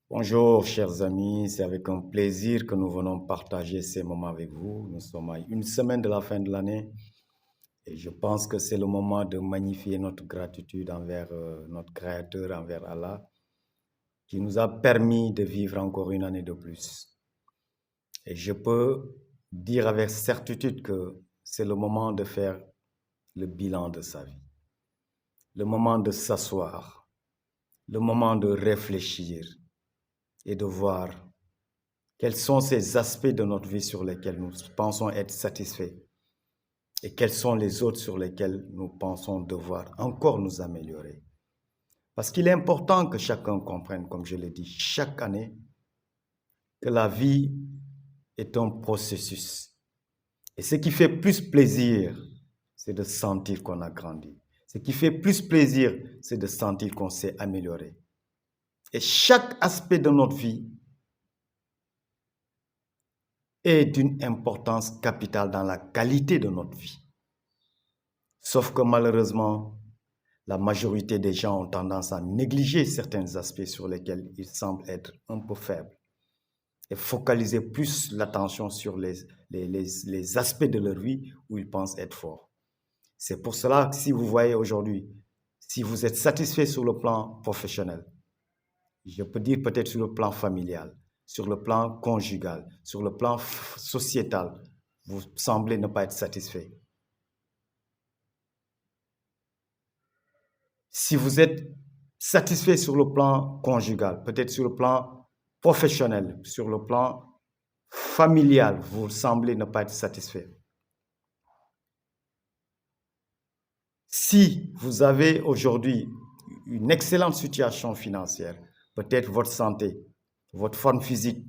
Bonjour, chers amis, c'est avec un plaisir que nous venons partager ces moments avec vous. Nous sommes à une semaine de la fin de l'année et je pense que c'est le moment de magnifier notre gratitude envers notre Créateur, envers Allah, qui nous a permis de vivre encore une année de plus. Et je peux dire avec certitude que c'est le moment de faire le bilan de sa vie, le moment de s'asseoir, le moment de réfléchir et de voir quels sont ces aspects de notre vie sur lesquels nous pensons être satisfaits et quels sont les autres sur lesquels nous pensons devoir encore nous améliorer. Parce qu'il est important que chacun comprenne, comme je l'ai dit chaque année, que la vie est un processus. Et ce qui fait plus plaisir, c'est de sentir qu'on a grandi. Ce qui fait plus plaisir, c'est de sentir qu'on s'est amélioré. Et chaque aspect de notre vie est d'une importance capitale dans la qualité de notre vie. Sauf que malheureusement, la majorité des gens ont tendance à négliger certains aspects sur lesquels ils semblent être un peu faibles et focaliser plus l'attention sur les aspects de leur vie où ils pensent être forts. C'est pour cela que si vous voyez aujourd'hui, si vous êtes satisfait sur le plan professionnel, je peux dire peut-être sur le plan familial, sur le plan conjugal, sur le plan sociétal, vous semblez ne pas être satisfait. Si vous êtes satisfait sur le plan conjugal, peut-être sur le plan professionnel, sur le plan familial, vous semblez ne pas être satisfait. Si vous avez aujourd'hui une excellente situation financière, peut-être votre santé, votre forme physique,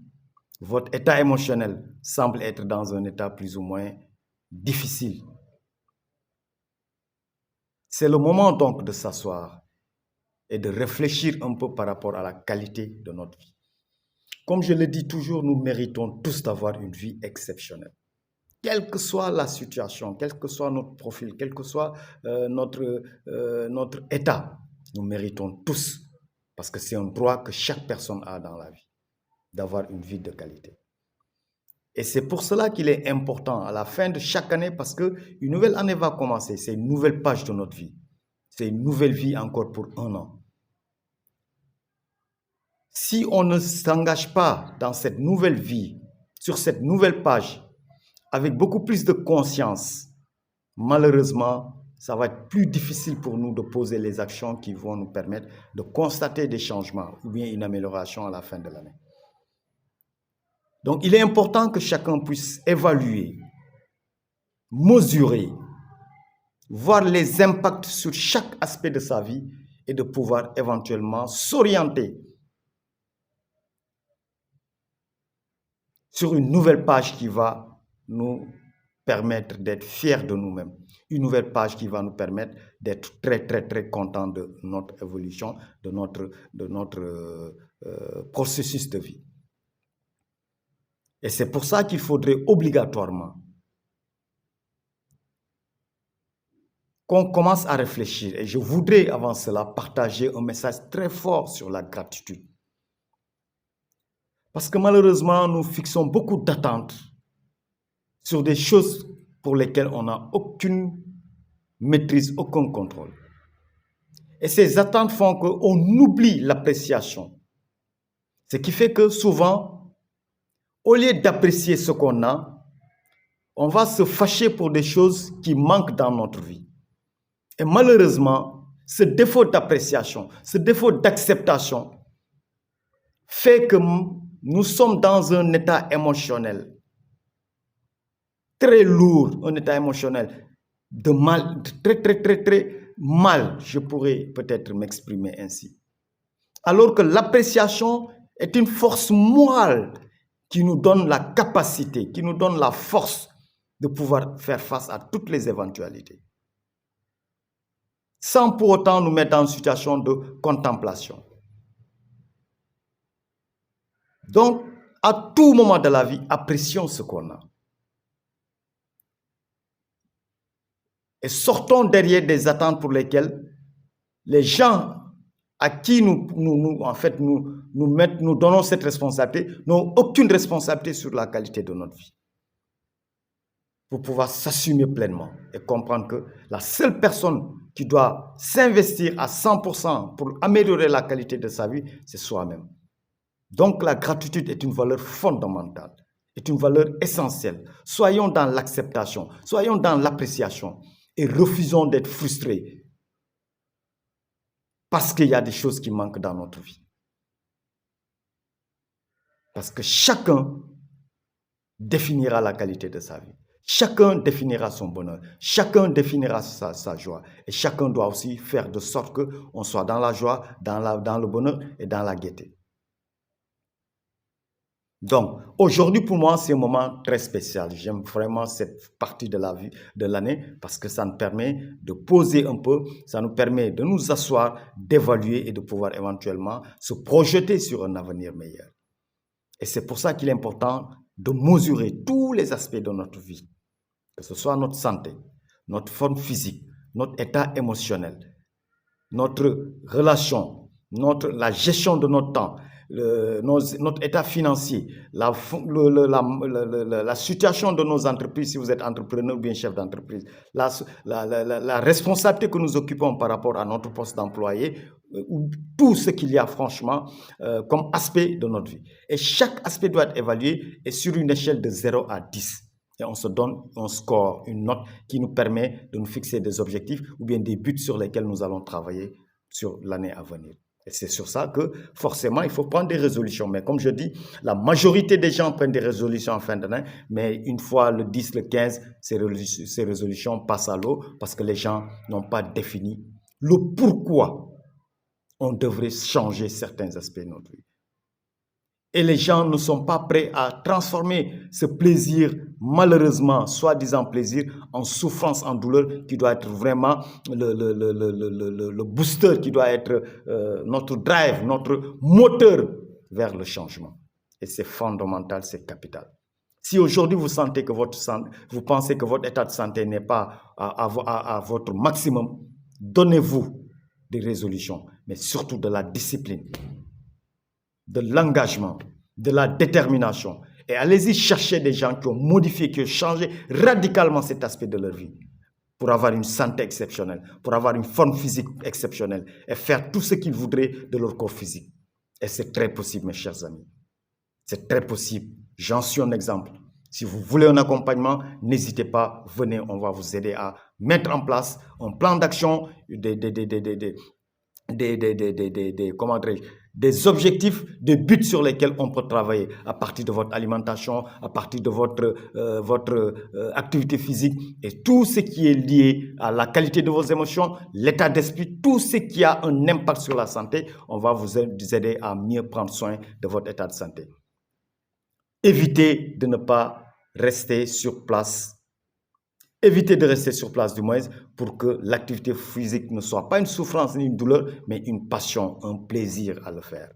votre état émotionnel semble être dans un état plus ou moins difficile. C'est le moment donc de s'asseoir et de réfléchir un peu par rapport à la qualité de notre vie. Comme je le dis toujours, nous méritons tous d'avoir une vie exceptionnelle. Quelle que soit la situation, quel que soit notre profil, quel que soit notre état, nous méritons tous, parce que c'est un droit que chaque personne a dans la vie, d'avoir une vie de qualité. Et c'est pour cela qu'il est important à la fin de chaque année, parce qu'une nouvelle année va commencer, c'est une nouvelle page de notre vie. C'est une nouvelle vie encore pour un an. Si on ne s'engage pas dans cette nouvelle vie, sur cette nouvelle page, avec beaucoup plus de conscience, malheureusement, ça va être plus difficile pour nous de poser les actions qui vont nous permettre de constater des changements ou bien une amélioration à la fin de l'année. Donc, il est important que chacun puisse évaluer, mesurer, voir les impacts sur chaque aspect de sa vie et de pouvoir éventuellement s'orienter sur une nouvelle page qui va nous permettre d'être fiers de nous-mêmes. Une nouvelle page qui va nous permettre d'être très contents de notre évolution, de notre processus de vie. Et c'est pour ça qu'il faudrait obligatoirement qu'on commence à réfléchir. Et je voudrais avant cela partager un message très fort sur la gratitude. Parce que malheureusement, nous fixons beaucoup d'attentes sur des choses pour lesquelles on n'a aucune maîtrise, aucun contrôle. Et ces attentes font qu'on oublie l'appréciation. Ce qui fait que souvent, au lieu d'apprécier ce qu'on a, on va se fâcher pour des choses qui manquent dans notre vie. Et malheureusement, ce défaut d'appréciation, ce défaut d'acceptation fait que nous sommes dans un état émotionnel très lourd, un état émotionnel de mal, très mal, je pourrais peut-être m'exprimer ainsi. Alors que l'appréciation est une force morale qui nous donne la capacité, qui nous donne la force de pouvoir faire face à toutes les éventualités. Sans pour autant nous mettre dans une situation de contemplation. Donc, à tout moment de la vie, apprécions ce qu'on a. Et sortons derrière des attentes pour lesquelles les gens à qui nous donnons cette responsabilité, n'ont aucune responsabilité sur la qualité de notre vie. Pour pouvoir s'assumer pleinement et comprendre que la seule personne qui doit s'investir à 100% pour améliorer la qualité de sa vie, c'est soi-même. Donc la gratitude est une valeur fondamentale, est une valeur essentielle. Soyons dans l'acceptation, soyons dans l'appréciation et refusons d'être frustrés parce qu'il y a des choses qui manquent dans notre vie. Parce que chacun définira la qualité de sa vie. Chacun définira son bonheur, chacun définira sa joie. Et chacun doit aussi faire de sorte qu'on soit dans la joie, dans le bonheur et dans la gaieté. Donc, aujourd'hui pour moi, c'est un moment très spécial. J'aime vraiment cette partie de la vie, de l'année, parce que ça nous permet de poser un peu, ça nous permet de nous asseoir, d'évaluer et de pouvoir éventuellement se projeter sur un avenir meilleur. Et c'est pour ça qu'il est important de mesurer tous les aspects de notre vie. Que ce soit notre santé, notre forme physique, notre état émotionnel, notre relation, la gestion de notre temps, notre état financier, la situation de nos entreprises, si vous êtes entrepreneur ou bien chef d'entreprise, la responsabilité que nous occupons par rapport à notre poste d'employé, ou tout ce qu'il y a franchement comme aspect de notre vie. Et chaque aspect doit être évalué et sur une échelle de 0 à 10. Et on se donne un score, une note qui nous permet de nous fixer des objectifs ou bien des buts sur lesquels nous allons travailler sur l'année à venir. Et c'est sur ça que forcément il faut prendre des résolutions. Mais comme je dis, la majorité des gens prennent des résolutions en fin d'année, mais une fois le 10, le 15, ces résolutions passent à l'eau parce que les gens n'ont pas défini le pourquoi on devrait changer certains aspects de notre vie. Et les gens ne sont pas prêts à transformer ce plaisir, malheureusement, soi-disant plaisir, en souffrance, en douleur, qui doit être vraiment le booster, qui doit être notre drive, notre moteur vers le changement. Et c'est fondamental, c'est capital. Si aujourd'hui vous sentez que vous pensez que votre état de santé n'est pas à votre maximum, donnez-vous des résolutions, mais surtout de la discipline, de l'engagement, de la détermination. Et allez-y chercher des gens qui ont modifié, qui ont changé radicalement cet aspect de leur vie pour avoir une santé exceptionnelle, pour avoir une forme physique exceptionnelle et faire tout ce qu'ils voudraient de leur corps physique. Et c'est très possible, mes chers amis. C'est très possible. J'en suis un exemple. Si vous voulez un accompagnement, n'hésitez pas, venez, on va vous aider à mettre en place un plan d'action, des objectifs, des buts sur lesquels on peut travailler à partir de votre alimentation, à partir de votre activité physique et tout ce qui est lié à la qualité de vos émotions, l'état d'esprit, tout ce qui a un impact sur la santé, on va vous aider à mieux prendre soin de votre état de santé. Évitez de ne pas rester sur place. Évitez de rester sur place du moins pour que l'activité physique ne soit pas une souffrance ni une douleur, mais une passion, un plaisir à le faire.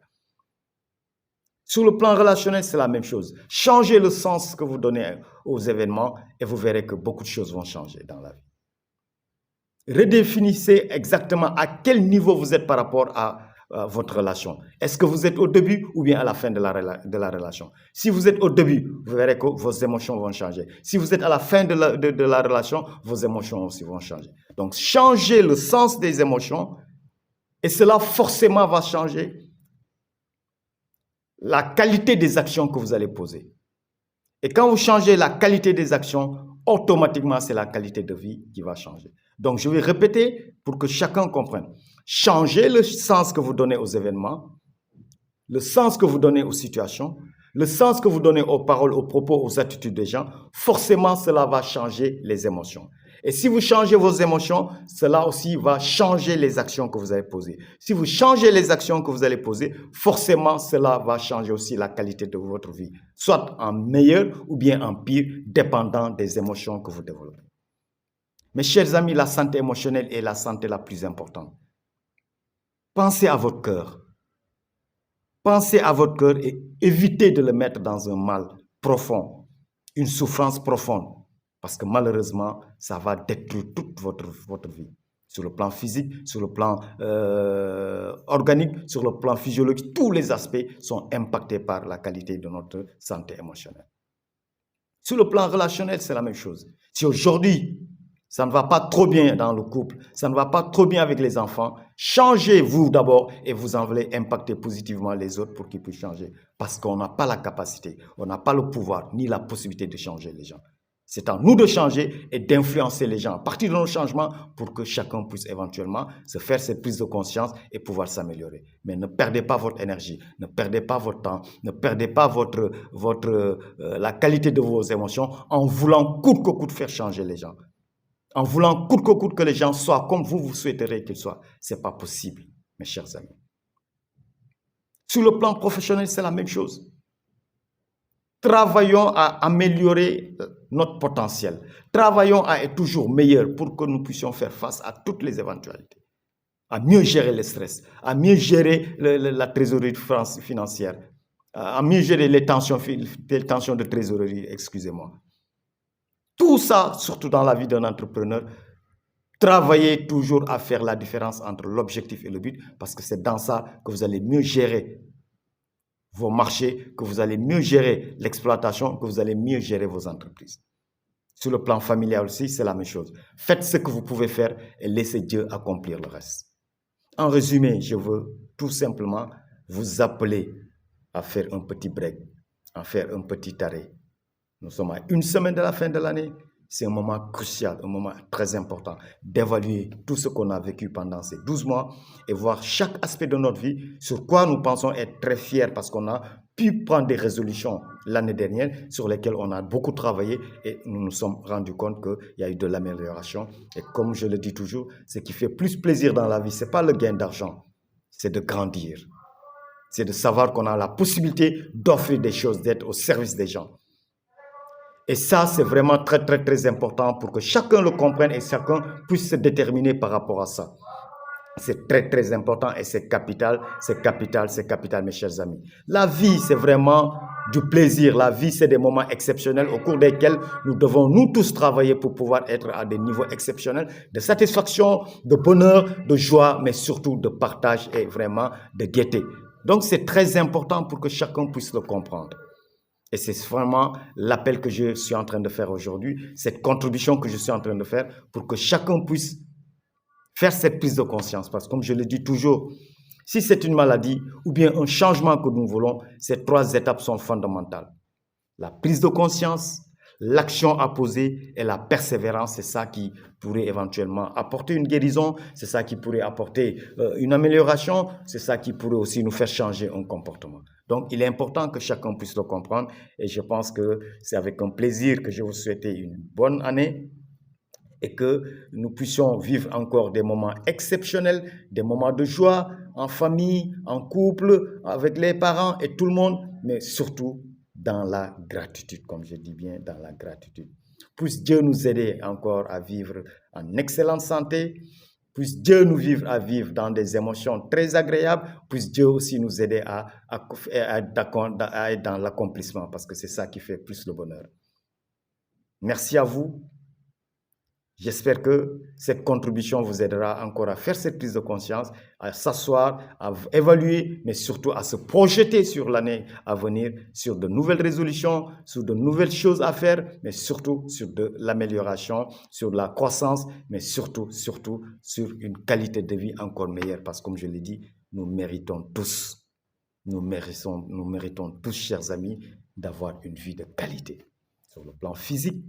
Sur le plan relationnel, c'est la même chose. Changez le sens que vous donnez aux événements et vous verrez que beaucoup de choses vont changer dans la vie. Redéfinissez exactement à quel niveau vous êtes par rapport à votre relation. Est-ce que vous êtes au début ou bien à la fin de la relation? Si vous êtes au début, vous verrez que vos émotions vont changer. Si vous êtes à la fin de la relation, vos émotions aussi vont changer. Donc, changez le sens des émotions et cela forcément va changer la qualité des actions que vous allez poser. Et quand vous changez la qualité des actions, automatiquement, c'est la qualité de vie qui va changer. Donc, je vais répéter pour que chacun comprenne. Changez le sens que vous donnez aux événements, le sens que vous donnez aux situations, le sens que vous donnez aux paroles, aux propos, aux attitudes des gens. Forcément, cela va changer les émotions. Et si vous changez vos émotions, cela aussi va changer les actions que vous allez poser. Si vous changez les actions que vous allez poser, forcément, cela va changer aussi la qualité de votre vie. Soit en meilleur ou bien en pire, dépendant des émotions que vous développez. Mes chers amis, la santé émotionnelle est la santé la plus importante. Pensez à votre cœur. Pensez à votre cœur et évitez de le mettre dans un mal profond, une souffrance profonde. Parce que malheureusement, ça va détruire toute votre vie. Sur le plan physique, sur le plan organique, sur le plan physiologique, tous les aspects sont impactés par la qualité de notre santé émotionnelle. Sur le plan relationnel, c'est la même chose. Si aujourd'hui, ça ne va pas trop bien dans le couple, ça ne va pas trop bien avec les enfants, changez-vous d'abord et vous en allez impacter positivement les autres pour qu'ils puissent changer. Parce qu'on n'a pas la capacité, on n'a pas le pouvoir ni la possibilité de changer les gens. C'est à nous de changer et d'influencer les gens à partir de nos changements pour que chacun puisse éventuellement se faire cette prise de conscience et pouvoir s'améliorer. Mais ne perdez pas votre énergie, ne perdez pas votre temps, ne perdez pas la qualité de vos émotions en voulant coûte que coûte faire changer les gens. En voulant coûte que coûte que les gens soient comme vous souhaiteriez qu'ils soient. Ce n'est pas possible, mes chers amis. Sur le plan professionnel, c'est la même chose. Travaillons à améliorer notre potentiel. Travaillons à être toujours meilleurs pour que nous puissions faire face à toutes les éventualités. À mieux gérer le stress, à mieux gérer la trésorerie financière, à mieux gérer les tensions de trésorerie, excusez-moi. Tout ça, surtout dans la vie d'un entrepreneur, travaillez toujours à faire la différence entre l'objectif et le but parce que c'est dans ça que vous allez mieux gérer vos marchés, que vous allez mieux gérer l'exploitation, que vous allez mieux gérer vos entreprises. Sur le plan familial aussi, c'est la même chose. Faites ce que vous pouvez faire et laissez Dieu accomplir le reste. En résumé, je veux tout simplement vous appeler à faire un petit break, à faire un petit arrêt. Nous sommes à une semaine de la fin de l'année. C'est un moment crucial, un moment très important d'évaluer tout ce qu'on a vécu pendant ces 12 mois et voir chaque aspect de notre vie sur quoi nous pensons être très fiers parce qu'on a pu prendre des résolutions l'année dernière sur lesquelles on a beaucoup travaillé et nous nous sommes rendus compte qu'il y a eu de l'amélioration. Et comme je le dis toujours, ce qui fait plus plaisir dans la vie, ce n'est pas le gain d'argent, c'est de grandir. C'est de savoir qu'on a la possibilité d'offrir des choses, d'être au service des gens. Et ça, c'est vraiment très, très, très important pour que chacun le comprenne et chacun puisse se déterminer par rapport à ça. C'est très, très important et c'est capital, mes chers amis. La vie, c'est vraiment du plaisir. La vie, c'est des moments exceptionnels au cours desquels nous devons, nous tous, travailler pour pouvoir être à des niveaux exceptionnels de satisfaction, de bonheur, de joie, mais surtout de partage et vraiment de gaieté. Donc, c'est très important pour que chacun puisse le comprendre. Et c'est vraiment l'appel que je suis en train de faire aujourd'hui, cette contribution que je suis en train de faire pour que chacun puisse faire cette prise de conscience. Parce que comme je le dis toujours, si c'est une maladie ou bien un changement que nous voulons, ces 3 étapes sont fondamentales. La prise de conscience, l'action à poser et la persévérance, c'est ça qui pourrait éventuellement apporter une guérison, c'est ça qui pourrait apporter une amélioration, c'est ça qui pourrait aussi nous faire changer un comportement. Donc, il est important que chacun puisse le comprendre et je pense que c'est avec un plaisir que je vous souhaite une bonne année et que nous puissions vivre encore des moments exceptionnels, des moments de joie en famille, en couple, avec les parents et tout le monde, mais surtout dans la gratitude, comme je dis bien, dans la gratitude. Puisse Dieu nous aider encore à vivre en excellente santé, puisse Dieu nous vivre dans des émotions très agréables, puisse Dieu aussi nous aider à être dans l'accomplissement, parce que c'est ça qui fait plus le bonheur. Merci à vous. J'espère que cette contribution vous aidera encore à faire cette prise de conscience, à s'asseoir, à évaluer, mais surtout à se projeter sur l'année à venir, sur de nouvelles résolutions, sur de nouvelles choses à faire, mais surtout sur de l'amélioration, sur la croissance, mais surtout sur une qualité de vie encore meilleure. Parce que comme je l'ai dit, nous méritons tous, chers amis, d'avoir une vie de qualité. Sur le plan physique,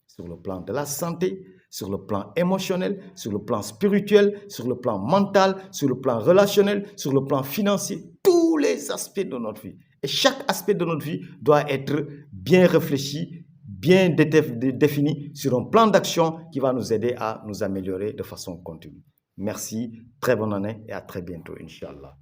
sur le plan de la santé, sur le plan émotionnel, sur le plan spirituel, sur le plan mental, sur le plan relationnel, sur le plan financier, tous les aspects de notre vie. Et chaque aspect de notre vie doit être bien réfléchi, bien défini sur un plan d'action qui va nous aider à nous améliorer de façon continue. Merci, très bonne année et à très bientôt, Inch'Allah.